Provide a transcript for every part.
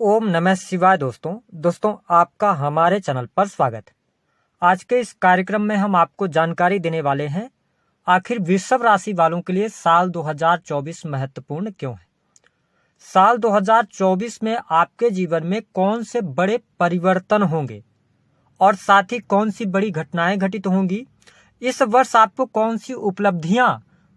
ओम नमः शिवाय। दोस्तों आपका हमारे चैनल पर स्वागत है। आज के इस कार्यक्रम में हम आपको जानकारी देने वाले हैं आखिर वृषभ राशि वालों के लिए साल 2024 महत्वपूर्ण क्यों है। साल 2024 में आपके जीवन में कौन से बड़े परिवर्तन होंगे और साथ ही कौन सी बड़ी घटनाएं घटित होंगी। इस वर्ष आपको कौन सी उपलब्धियां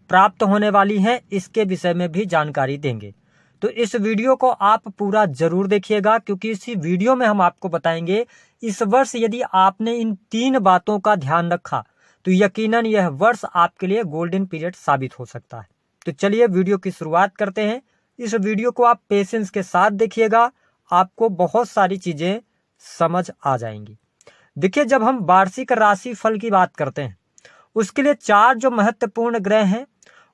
प्राप्त होने वाली हैं, इसके विषय में भी जानकारी देंगे। तो इस वीडियो को आप पूरा जरूर देखिएगा, क्योंकि इसी वीडियो में हम आपको बताएंगे इस वर्ष यदि आपने इन 3 बातों का ध्यान रखा तो यकीनन यह वर्ष आपके लिए गोल्डन पीरियड साबित हो सकता है। तो चलिए वीडियो की शुरुआत करते हैं। इस वीडियो को आप पेशेंस के साथ देखिएगा, आपको बहुत सारी चीजें समझ आ जाएंगी। देखिए, जब हम वार्षिक राशि फल की बात करते हैं उसके लिए 4 जो महत्वपूर्ण ग्रह हैं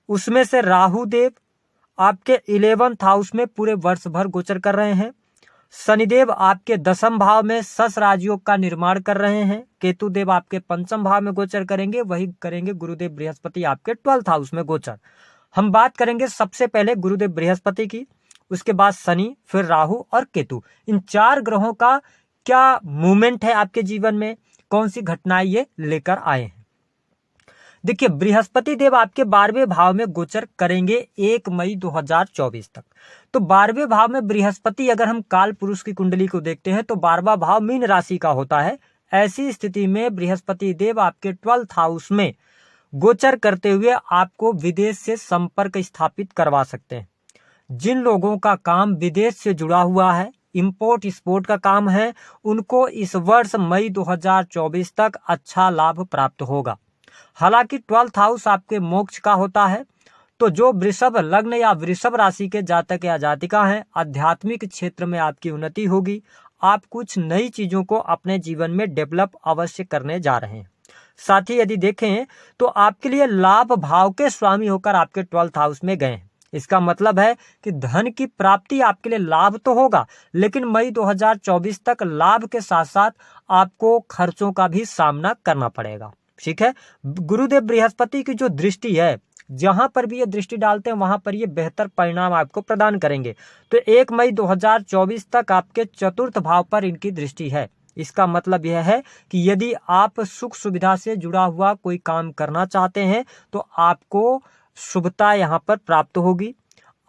उसमें से राहु देव आपके 11th हाउस में पूरे वर्ष भर गोचर कर रहे हैं। शनिदेव आपके 10th भाव में सस राजयोग का निर्माण कर रहे हैं। केतु देव आपके 5th भाव में गोचर करेंगे, वही करेंगे गुरुदेव बृहस्पति आपके 12th हाउस में गोचर। हम बात करेंगे सबसे पहले गुरुदेव बृहस्पति की, उसके बाद शनि, फिर राहु और केतु। इन 4 ग्रहों का क्या मूवमेंट है आपके जीवन में, कौन सी घटनाएं ये लेकर आए हैं। देखिए, बृहस्पति देव आपके 12वें भाव में गोचर करेंगे 1 मई 2024 तक। तो 12वें भाव में बृहस्पति, अगर हम काल पुरुष की कुंडली को देखते हैं तो 12वां भाव मीन राशि का होता है। ऐसी स्थिति में बृहस्पति देव आपके 12th हाउस में गोचर करते हुए आपको विदेश से संपर्क स्थापित करवा सकते हैं। जिन लोगों का काम विदेश से जुड़ा हुआ है, इंपोर्ट एक्सपोर्ट का काम है, उनको इस वर्ष मई 2024 तक अच्छा लाभ प्राप्त होगा। हालांकि 12th हाउस आपके मोक्ष का होता है, तो जो वृषभ लग्न या वृषभ राशि के जातक या जातिका हैं, आध्यात्मिक क्षेत्र में आपकी उन्नति होगी। आप कुछ नई चीजों को अपने जीवन में डेवलप अवश्य करने जा रहे हैं। साथ ही यदि देखें तो आपके लिए लाभ भाव के स्वामी होकर आपके 12th हाउस में गए हैं। इसका मतलब है कि धन की प्राप्ति आपके लिए लाभ तो होगा, लेकिन मई 2024 तक लाभ के साथ साथ आपको खर्चों का भी सामना करना पड़ेगा। ठीक है, गुरुदेव बृहस्पति की जो दृष्टि है, जहां पर भी ये दृष्टि डालते हैं वहां पर ये बेहतर परिणाम आपको प्रदान करेंगे। तो 1 मई 2024 तक आपके 4th भाव पर इनकी दृष्टि है। इसका मतलब यह है कि यदि आप सुख सुविधा से जुड़ा हुआ कोई काम करना चाहते हैं तो आपको शुभता यहां पर प्राप्त होगी।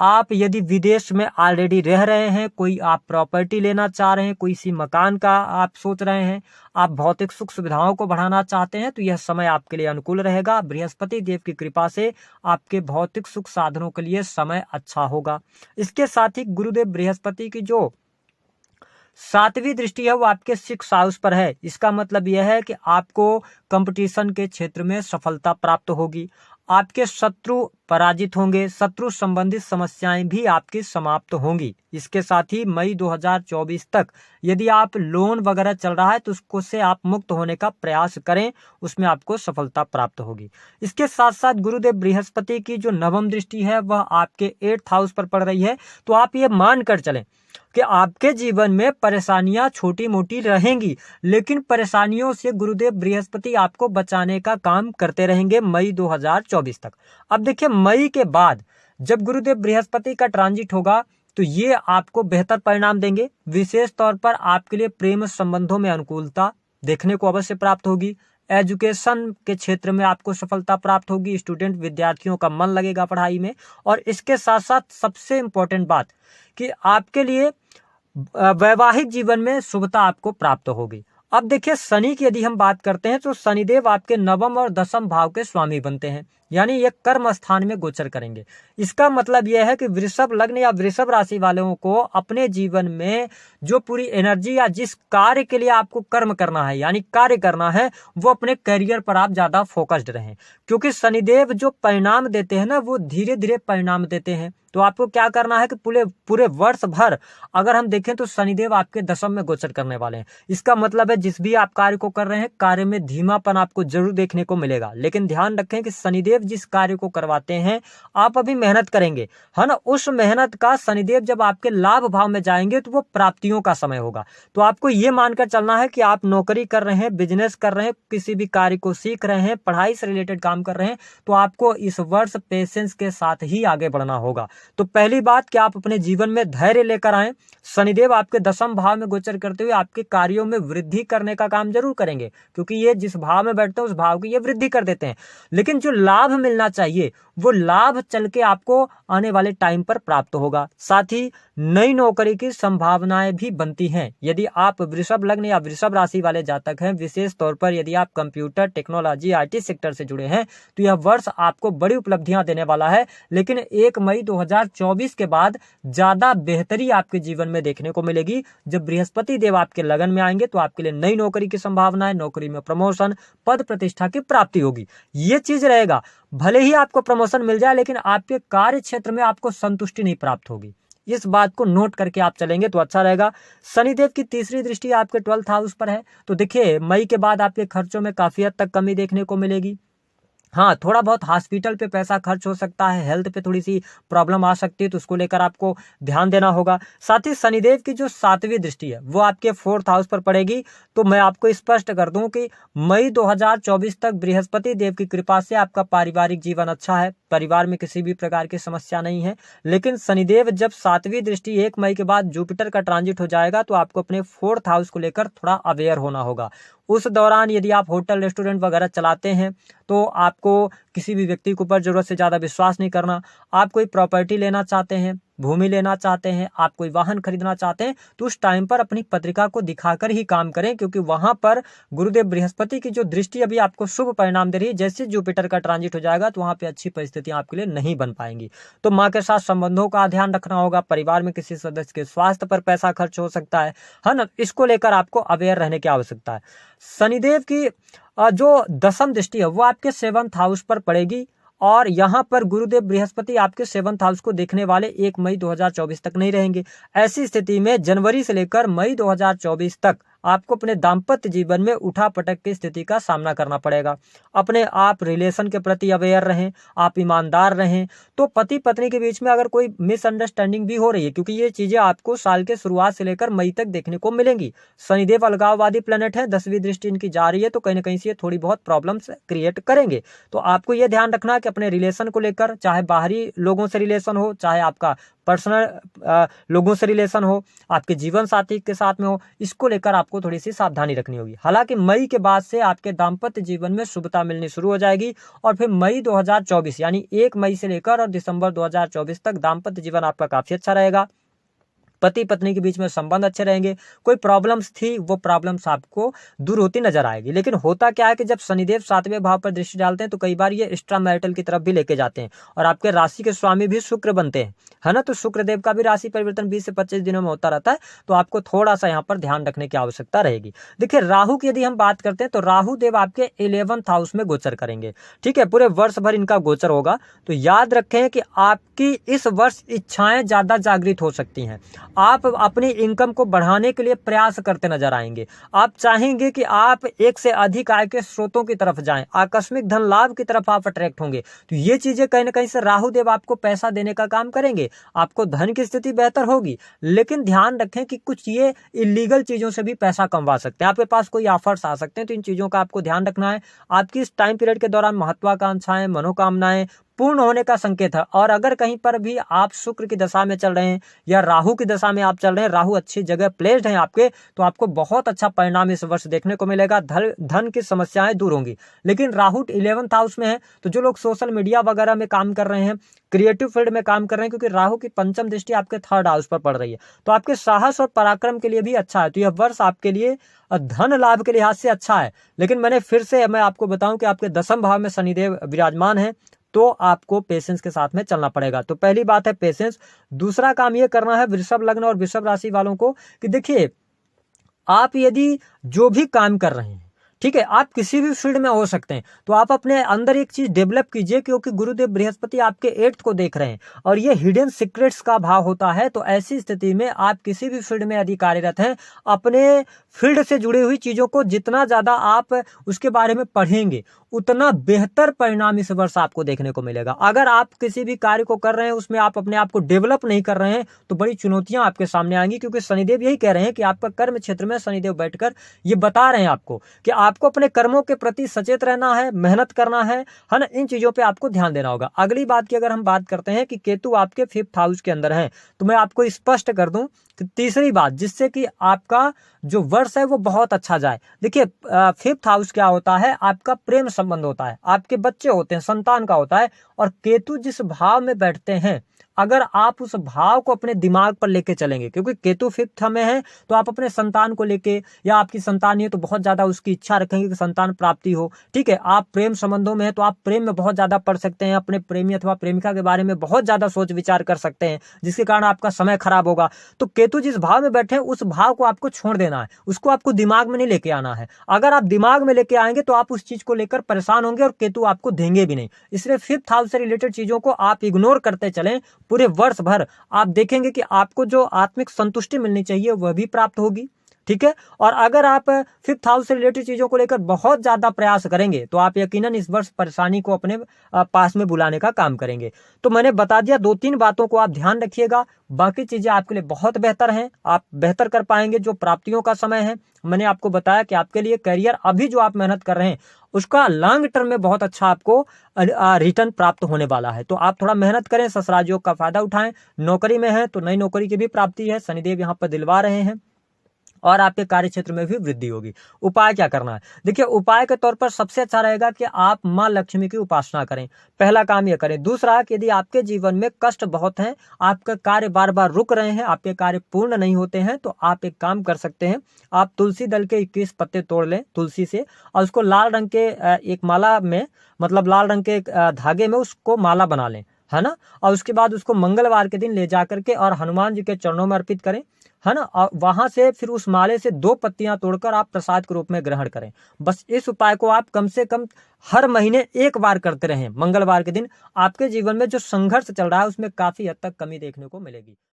आप यदि विदेश में ऑलरेडी रह रहे हैं, कोई आप प्रॉपर्टी लेना चाह रहे हैं, कोई सी मकान का आप सोच रहे हैं, आप भौतिक सुख सुविधाओं को बढ़ाना चाहते हैं, तो यह समय आपके लिए अनुकूल रहेगा। बृहस्पति देव की कृपा से आपके भौतिक सुख साधनों के लिए समय अच्छा होगा। इसके साथ ही गुरुदेव बृहस्पति की जो 7वीं दृष्टि है वो आपके 6th हाउस पर है। इसका मतलब यह है कि आपको कंपटीशन के क्षेत्र में सफलता प्राप्त होगी। आपके शत्रु पराजित होंगे, शत्रु संबंधित समस्याएं भी आपकी समाप्त होंगी। इसके साथ ही मई 2024 तक यदि आप लोन वगैरह चल रहा है तो उसको से आप मुक्त होने का प्रयास करें, उसमें आपको सफलता प्राप्त होगी। इसके साथ साथ गुरुदेव बृहस्पति की जो 9वीं दृष्टि है वह आपके 8th हाउस पर पड़ रही है। तो आप ये मान कर चलें कि आपके जीवन में परेशानियां छोटी मोटी रहेंगी, लेकिन परेशानियों से गुरुदेव बृहस्पति आपको बचाने का काम करते रहेंगे मई 2024 तक। अब देखिए, मई के बाद जब गुरुदेव बृहस्पति का ट्रांजिट होगा तो ये आपको बेहतर परिणाम देंगे। विशेष तौर पर आपके लिए प्रेम संबंधों में अनुकूलता देखने को अवश्य प्राप्त होगी। एजुकेशन के क्षेत्र में आपको सफलता प्राप्त होगी। स्टूडेंट विद्यार्थियों का मन लगेगा पढ़ाई में। और इसके साथ साथ सबसे इंपॉर्टेंट बात कि आपके लिए वैवाहिक जीवन में शुभता आपको प्राप्त होगी। अब देखिए, शनि की यदि हम बात करते हैं तो शनिदेव आपके 9वें और 10वें भाव के स्वामी बनते हैं, यानी ये कर्म स्थान में गोचर करेंगे। इसका मतलब यह है कि वृषभ लग्न या वृषभ राशि वालों को अपने जीवन में जो पूरी एनर्जी या जिस कार्य के लिए आपको कर्म करना है यानी कार्य करना है, वो अपने करियर पर आप ज्यादा फोकस्ड रहें, क्योंकि शनिदेव जो परिणाम देते हैं ना, वो धीरे धीरे परिणाम देते हैं। तो आपको क्या करना है कि पूरे वर्ष भर अगर हम देखें तो शनिदेव आपके 10वें में गोचर करने वाले हैं। इसका मतलब है जिस भी आप कार्य को कर रहे हैं, कार्य में धीमापन आपको जरूर देखने को मिलेगा। लेकिन ध्यान रखें कि शनिदेव शनिदेव जिस कार्य को करवाते हैं, आप अभी मेहनत करेंगे, है ना, उस मेहनत का शनिदेव जब आपके लाभ भाव में जाएंगे तो वो प्राप्तियों का समय होगा। तो आपको ये मानकर चलना है कि आप नौकरी कर रहे हैं, बिजनेस कर रहे हैं, किसी भी कार्य को सीख रहे हैं, पढ़ाई से रिलेटेड काम कर रहे हैं, तो आपको इस वर्ष पेशेंस के साथ ही आगे बढ़ना होगा। तो पहली बात कि आप अपने जीवन में धैर्य लेकर आए। शनिदेव आपके दशम भाव में गोचर करते हुए आपके कार्यों में वृद्धि करने का काम जरूर करेंगे, क्योंकि ये जिस भाव में बैठते हैं उस भाव की ये वृद्धि कर देते हैं। लेकिन जो लाभ मिलना चाहिए वो लाभ चल के आपको आने वाले टाइम पर प्राप्त होगा। साथ ही नई नौकरी की संभावनाएं भी बनती हैं। यदि आप वृषभ लग्न या वृषभ राशि वाले जातक हैं, विशेष तौर पर यदि आप कंप्यूटर टेक्नोलॉजी आईटी सेक्टर से जुड़े हैं, तो यह वर्ष आपको बड़ी उपलब्धियां देने वाला है। लेकिन 1 मई 2024 के बाद ज्यादा बेहतरी आपके जीवन में देखने को मिलेगी। जब बृहस्पति देव आपके लगन में आएंगे तो आपके लिए नई नौकरी की संभावनाएं, नौकरी में प्रमोशन, पद प्रतिष्ठा की प्राप्ति होगी। ये चीज रहेगा। भले ही आपको प्रमोशन मिल जाए लेकिन आपके कार्य क्षेत्र में आपको संतुष्टि नहीं प्राप्त होगी। इस बात को नोट करके आप चलेंगे तो अच्छा रहेगा। शनिदेव की तीसरी दृष्टि आपके 12th हाउस पर है, तो देखिए मई के बाद आपके खर्चों में काफी हद तक कमी देखने को मिलेगी। हाँ, थोड़ा बहुत हॉस्पिटल पे पैसा खर्च हो सकता है, हेल्थ पे थोड़ी सी प्रॉब्लम आ सकती है, तो उसको लेकर आपको ध्यान देना होगा। साथ ही शनिदेव की जो 7वीं दृष्टि है वो आपके 4th हाउस पर पड़ेगी। तो मैं आपको स्पष्ट कर दूं कि मई 2024 तक बृहस्पति देव की कृपा से आपका पारिवारिक जीवन अच्छा है, परिवार में किसी भी प्रकार की समस्या नहीं है। लेकिन शनिदेव जब 7वीं दृष्टि 1 मई के बाद जुपिटर का ट्रांजिट हो जाएगा तो आपको अपने 4th हाउस को लेकर थोड़ा अवेयर होना होगा। उस दौरान यदि आप होटल रेस्टोरेंट वगैरह चलाते हैं तो आपको किसी भी व्यक्ति के ऊपर जरूरत से ज्यादा विश्वास नहीं करना। आप कोई प्रॉपर्टी लेना चाहते हैं, भूमि लेना चाहते हैं, आप कोई वाहन खरीदना चाहते हैं, तो उस टाइम पर अपनी पत्रिका को दिखाकर ही काम करें, क्योंकि वहां पर गुरुदेव बृहस्पति की जो दृष्टि अभी आपको शुभ परिणाम दे रही है, जैसे जुपिटर का ट्रांजिट हो जाएगा तो वहां पे अच्छी परिस्थितियां आपके लिए नहीं बन पाएंगी। तो माँ के साथ संबंधों का ध्यान रखना होगा, परिवार में किसी सदस्य के स्वास्थ्य पर पैसा खर्च हो सकता है ना, इसको लेकर आपको अवेयर रहने की आवश्यकता है। शनिदेव की जो दशम दृष्टि है वो आपके 7th हाउस पर पड़ेगी, और यहाँ पर गुरुदेव बृहस्पति आपके 7th हाउस को देखने वाले 1 मई 2024 तक नहीं रहेंगे। ऐसी स्थिति में जनवरी से लेकर मई 2024 तक आपको अपने दाम्पत्य जीवन में उठापटक की स्थिति का सामना करना पड़ेगा। अपने आप रिलेशन के प्रति अवेयर रहें, आप ईमानदार रहें। तो पति पत्नी के बीच में अगर कोई मिसअंडरस्टैंडिंग भी हो रही है, क्योंकि ये चीजें आपको साल के शुरुआत से लेकर मई तक देखने को मिलेंगी। शनिदेव अलगाववादी प्लेनेट है, 10वीं दृष्टि इनकी जा रही है, तो कहीं ना कहीं से ये थोड़ी बहुत प्रॉब्लम्स क्रिएट करेंगे। तो आपको ये ध्यान रखना कि अपने रिलेशन को लेकर, चाहे बाहरी लोगों से रिलेशन हो, चाहे आपका पर्सनल लोगों से रिलेशन हो, आपके जीवन साथी के साथ में हो, इसको लेकर आपको थोड़ी सी सावधानी रखनी होगी। हालांकि मई के बाद से आपके दाम्पत्य जीवन में शुभता मिलनी शुरू हो जाएगी, और फिर मई 2024 यानी 1 मई से लेकर और दिसंबर 2024 तक दाम्पत्य जीवन आपका काफी अच्छा रहेगा। पति पत्नी के बीच में संबंध अच्छे रहेंगे। कोई प्रॉब्लम्स थी वो प्रॉब्लम्स आपको दूर होती नजर आएगी। लेकिन होता क्या है कि जब शनिदेव 7वें भाव पर दृष्टि डालते हैं तो कई बार ये एक्स्ट्रा मैरिटल की तरफ भी लेके जाते हैं, और आपके राशि के स्वामी भी शुक्र बनते हैं, है ना। तो शुक्रदेव का भी राशि परिवर्तन 20 से 25 दिनों में होता रहता है, तो आपको थोड़ा सा यहाँ पर ध्यान रखने की आवश्यकता रहेगी। देखिए राहु की यदि हम बात करते हैं तो राहु देव आपके 11th हाउस में गोचर करेंगे, ठीक है, पूरे वर्ष भर इनका गोचर होगा। तो याद रखें कि आपकी इस वर्ष इच्छाएं ज्यादा जागृत हो सकती हैं। आप अपनी इनकम को बढ़ाने के लिए प्रयास करते नजर आएंगे। आप चाहेंगे कि आप एक से अधिक आय के स्रोतों की तरफ जाएं, आकस्मिक धन लाभ की तरफ आप अट्रैक्ट होंगे। तो ये चीजें कहीं ना कहीं से राहु देव आपको पैसा देने का काम करेंगे, आपको धन की स्थिति बेहतर होगी। लेकिन ध्यान रखें कि कुछ ये इलीगल चीजों से भी पैसा कमवा सकते हैं, आपके पास कोई ऑफर्स आ सकते हैं, तो इन चीजों का आपको ध्यान रखना है। आपकी इस टाइम पीरियड के दौरान महत्वाकांक्षाएं, मनोकामनाएं पूर्ण होने का संकेत है। और अगर कहीं पर भी आप शुक्र की दशा में चल रहे हैं या राहु की दशा में आप चल रहे हैं, राहु अच्छी जगह प्लेस्ड हैं आपके, तो आपको बहुत अच्छा परिणाम इस वर्ष देखने को मिलेगा। धन की समस्याएं दूर होंगी। लेकिन राहु 11th हाउस में है, तो जो लोग सोशल मीडिया वगैरह में काम कर रहे हैं, क्रिएटिव फील्ड में काम कर रहे हैं, क्योंकि राहु की 5वीं दृष्टि आपके 3rd हाउस पर पड़ रही है, तो आपके साहस और पराक्रम के लिए भी अच्छा है। तो यह वर्ष आपके लिए धन लाभ के लिहाज से अच्छा है। लेकिन मैं आपको बताऊं कि आपके 10वें भाव में शनिदेव विराजमान है, तो आपको पेशेंस के साथ में चलना पड़ेगा। तो पहली बात है पेशेंस। दूसरा काम ये करना है वृषभ लग्न और वृषभ राशि वालों को कि देखिए आप यदि जो भी काम कर रहे हैं, ठीक है, आप किसी भी फील्ड में हो सकते हैं। तो आप अपने अंदर एक चीज डेवलप कीजिए, क्योंकि गुरुदेव बृहस्पति आपके 8th को देख रहे हैं और ये हिडन सीक्रेट्स का भाव होता है। तो ऐसी स्थिति में आप किसी भी फील्ड में यदि कार्यरत हैं, अपने फील्ड से जुड़ी हुई चीजों को जितना ज्यादा आप उसके बारे में पढ़ेंगे, उतना बेहतर परिणाम इस वर्ष आपको देखने को मिलेगा। अगर आप किसी भी कार्य को कर रहे हैं, उसमें आप अपने आप को डेवलप नहीं कर रहे हैं, तो बड़ी चुनौतियां आपके सामने आएंगी, क्योंकि शनिदेव यही कह रहे हैं कि आपका कर्म क्षेत्र में शनिदेव बैठकर ये बता रहे हैं आपको कि आपको अपने कर्मों के प्रति सचेत रहना है, मेहनत करना है ना। इन चीजों पे आपको ध्यान देना होगा। अगली बात की अगर हम बात करते हैं कि केतु आपके 5th हाउस के अंदर है, तो मैं आपको स्पष्ट कर दूं कि तीसरी बात जिससे कि आपका जो वर्ष है वो बहुत अच्छा जाए। देखिए 5th हाउस क्या होता है, आपका प्रेम संबंध होता है, आपके बच्चे होते हैं, संतान का होता है। और केतु जिस भाव में बैठते हैं, अगर आप उस भाव को अपने दिमाग पर लेके चलेंगे, क्योंकि केतु 5th में है, तो आप अपने संतान को लेके, या आपकी संतान है तो बहुत ज्यादा उसकी इच्छा रखेंगे कि संतान प्राप्ति हो। ठीक है, आप प्रेम संबंधों में है तो आप प्रेम में बहुत ज्यादा पढ़ सकते हैं, अपने प्रेमी अथवा प्रेमिका के बारे में बहुत ज्यादा सोच विचार कर सकते हैं, जिसके कारण आपका समय खराब होगा। तो केतु जिस भाव में बैठे हैं, उस भाव को आपको छोड़ देना है, उसको आपको दिमाग में नहीं लेके आना है। अगर आप दिमाग में लेके आएंगे तो आप उस चीज को लेकर परेशान होंगे और केतु आपको देंगे भी नहीं। इसलिए 5th हाउस से रिलेटेड चीजों को आप इग्नोर करते चलें। पूरे वर्ष भर आप देखेंगे कि आपको जो आत्मिक संतुष्टि मिलनी चाहिए वह भी प्राप्त होगी। ठीक है, और अगर आप 5th हाउस से रिलेटेड चीजों को लेकर बहुत ज्यादा प्रयास करेंगे, तो आप यकीनन इस वर्ष परेशानी को अपने पास में बुलाने का काम करेंगे। तो मैंने बता दिया, 2-3 बातों को आप ध्यान रखिएगा, बाकी चीजें आपके लिए बहुत बेहतर हैं, आप बेहतर कर पाएंगे। जो प्राप्तियों का समय है, मैंने आपको बताया कि आपके लिए करियर अभी जो आप मेहनत कर रहे हैं, उसका लॉन्ग टर्म में बहुत अच्छा आपको रिटर्न प्राप्त होने वाला है। तो आप थोड़ा मेहनत करें, ससुराल योग का फायदा उठाएं। नौकरी में है तो नई नौकरी की भी प्राप्ति है, शनिदेव यहाँ पर दिलवा रहे हैं, और आपके कार्य क्षेत्र में भी वृद्धि होगी। उपाय क्या करना है? देखिए, उपाय के तौर पर सबसे अच्छा रहेगा कि आप माँ लक्ष्मी की उपासना करें, पहला काम यह करें। दूसरा, कि यदि आपके जीवन में कष्ट बहुत हैं, आपका कार्य बार बार रुक रहे हैं, आपके कार्य पूर्ण नहीं होते हैं, तो आप एक काम कर सकते हैं, आप तुलसी दल के 21 पत्ते तोड़ लें तुलसी से, और उसको लाल रंग के एक माला में, मतलब लाल रंग के धागे में उसको माला बना लें, है ना। और उसके बाद उसको मंगलवार के दिन ले जाकर के और हनुमान जी के चरणों में अर्पित करें, है ना। और वहां से फिर उस माले से 2 पत्तियां तोड़कर आप प्रसाद के रूप में ग्रहण करें। बस इस उपाय को आप कम से कम हर महीने 1 बार करते रहें मंगलवार के दिन। आपके जीवन में जो संघर्ष चल रहा है उसमें काफी हद तक कमी देखने को मिलेगी।